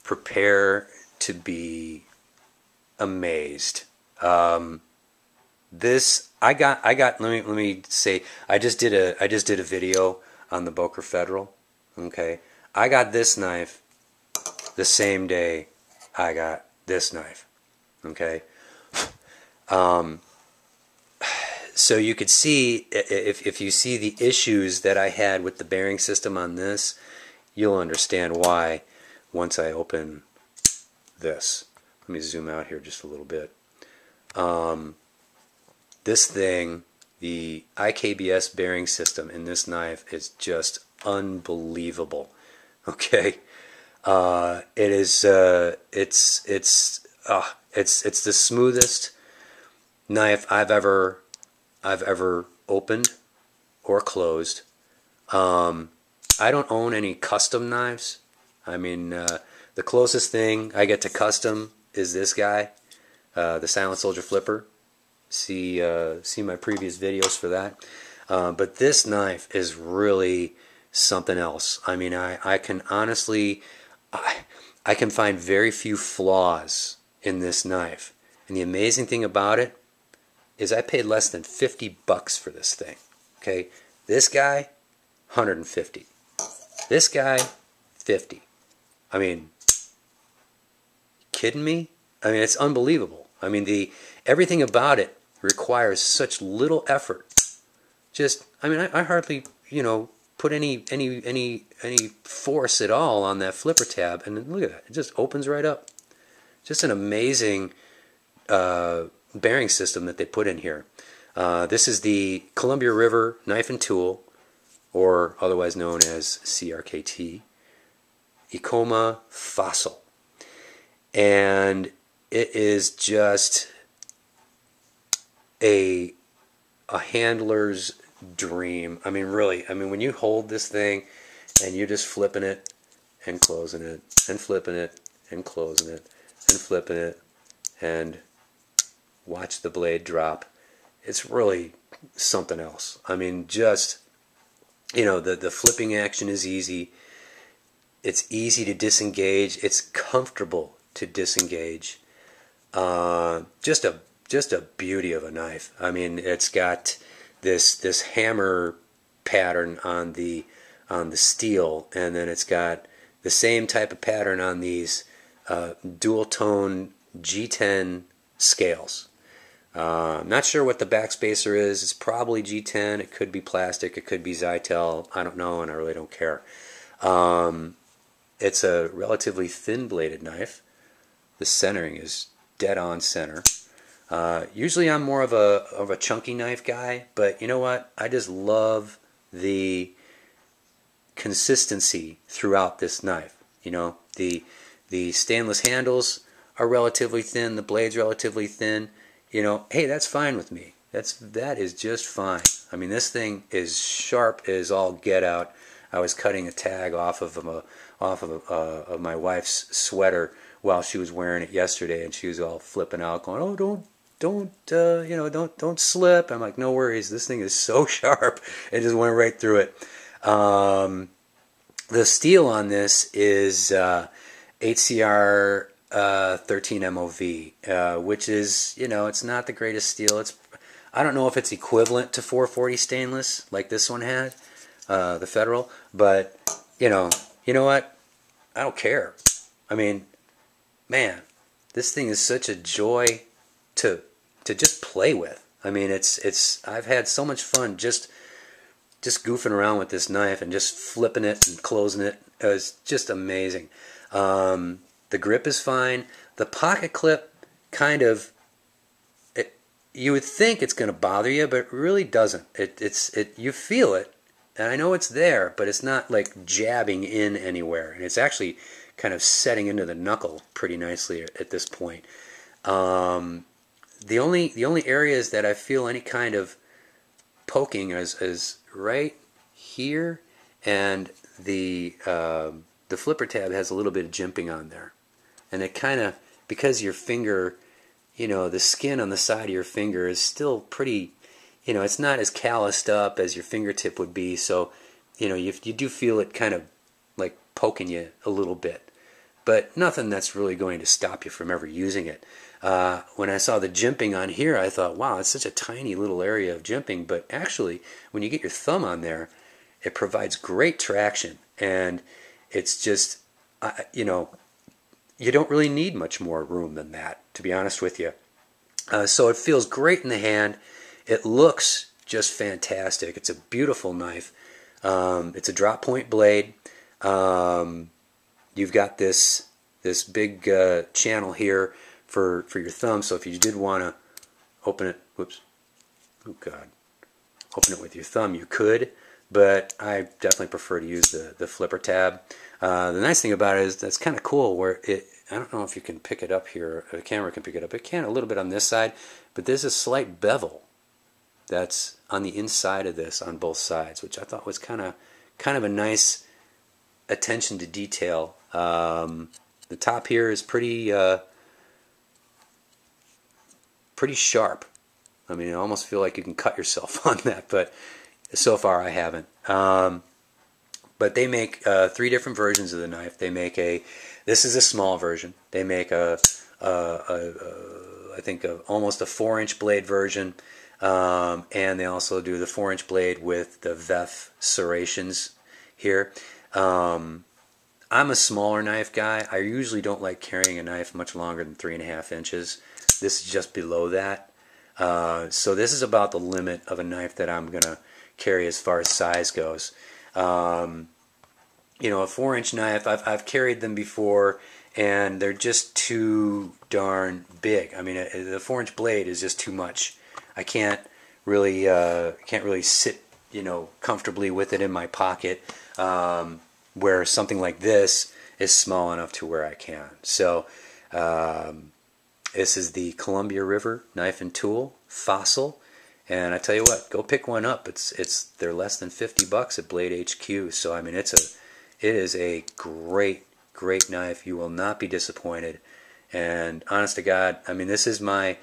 prepare to be amazed. This I got. Let me say. I just did a video on the Boker Federal. Okay, I got this knife the same day I got this knife. Okay, so you could see, if you see the issues that I had with the bearing system on this, you'll understand why once I open this. Let me zoom out here just a little bit. This thing, the IKBS bearing system in this knife is just unbelievable. Okay, it is. It's the smoothest knife I've ever opened or closed. I don't own any custom knives. I mean, the closest thing I get to custom is this guy, the Silent Soldier Flipper. See my previous videos for that. But this knife is really something else. I mean, I can honestly, I can find very few flaws in this knife. And the amazing thing about it is I paid less than $50 for this thing. Okay, this guy, 150. This guy, 50. I mean, kidding me? I mean, it's unbelievable. I mean, everything about it requires such little effort. Just, I mean, I hardly, put any force at all on that flipper tab, and look at that, it just opens right up. Just an amazing bearing system that they put in here. This is the Columbia River Knife and Tool, or otherwise known as CRKT Fossil, and it is just a handler's dream. I mean, really. I mean, when you hold this thing and you're just flipping it and closing it and flipping it and closing it and flipping it and watch the blade drop, it's really something else. I mean, just, the flipping action is easy. It's easy to disengage. It's comfortable to disengage. Just a beauty of a knife. I mean, it's got this hammer pattern on the steel, and then it's got the same type of pattern on these dual tone G10 scales. I'm not sure what the backspacer is. It's probably G10. It could be plastic. It could be Zytel. I don't know, and I really don't care. It's a relatively thin-bladed knife. The centering is dead on center. Usually I'm more of a chunky knife guy, but you know what? I just love the consistency throughout this knife. The stainless handles are relatively thin. The blade's relatively thin. Hey, that's fine with me. That is just fine. I mean, this thing is sharp as all get out. I was cutting a tag off of my wife's sweater while she was wearing it yesterday, and she was all flipping out, going, "Oh, don't slip." I'm like, "No worries. This thing is so sharp." It just went right through it. The steel on this is 8CR 13 MOV, which is, it's not the greatest steel. I don't know if it's equivalent to 440 stainless like this one had, the Federal, but you know what? I don't care. I mean, man, this thing is such a joy to just play with. I mean, I've had so much fun just goofing around with this knife and just flipping it and closing it. It was just amazing. The grip is fine. The pocket clip kind of, you would think it's going to bother you, but it really doesn't. You feel it, and I know it's there, but it's not like jabbing in anywhere, and it's actually kind of setting into the knuckle pretty nicely at this point. The only areas that I feel any kind of poking is right here, and the flipper tab has a little bit of jimping on there, and it kind of, because your finger, the skin on the side of your finger is still pretty, it's not as calloused up as your fingertip would be, so you do feel it kind of like poking you a little bit. but nothing that's really going to stop you from ever using it. When I saw the jimping on here, I thought, wow, it's such a tiny little area of jimping, but actually, when you get your thumb on there, it provides great traction, and it's just, you know, you don't really need much more room than that, to be honest with you. So it feels great in the hand. It looks just fantastic. It's a beautiful knife. It's a drop point blade. You've got this big channel here for your thumb. So if you did want to open it, whoops, oh God, open it with your thumb, you could. But I definitely prefer to use the flipper tab. The nice thing about it is that's kind of cool. Where I don't know if you can pick it up here. The camera can pick it up. It can a little bit on this side, but there's a slight bevel that's on the inside of this on both sides, which I thought was kind of a nice attention to detail. The top here is pretty sharp. I mean, I almost feel like you can cut yourself on that, but so far I haven't. But they make 3 different versions of the knife. They make this is a small version. They make I think almost a 4-inch blade version. And they also do the 4-inch blade with the VEF serrations here. I'm a smaller knife guy. I usually don't like carrying a knife much longer than 3.5 inches. This is just below that. So this is about the limit of a knife that I'm going to carry as far as size goes. You know, a 4-inch knife, I've carried them before, and they're just too darn big. I mean, the 4-inch blade is just too much. I can't really sit, you know, comfortably with it in my pocket. Where something like this is small enough to where I can. So this is the Columbia River Knife and Tool Fossil, and I tell you what, go pick one up. They're less than $50 at Blade HQ. So I mean, it is a great knife. You will not be disappointed. And honest to God, I mean, this is my.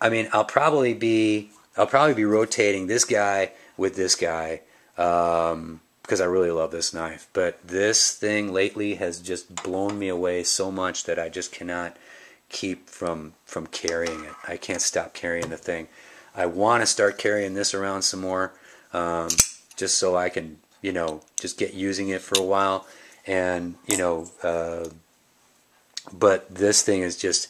I mean, I'll probably be rotating this guy with this guy because I really love this knife. But this thing lately has just blown me away so much that I just cannot keep from carrying it. I can't stop carrying the thing. I want to start carrying this around some more, just so I can, you know, just get using it for a while, and you know, but this thing is just.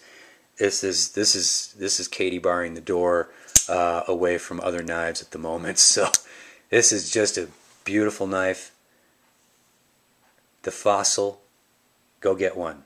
This is Katie barring the door away from other knives at the moment. So this is just a beautiful knife. The Fossil, go get one.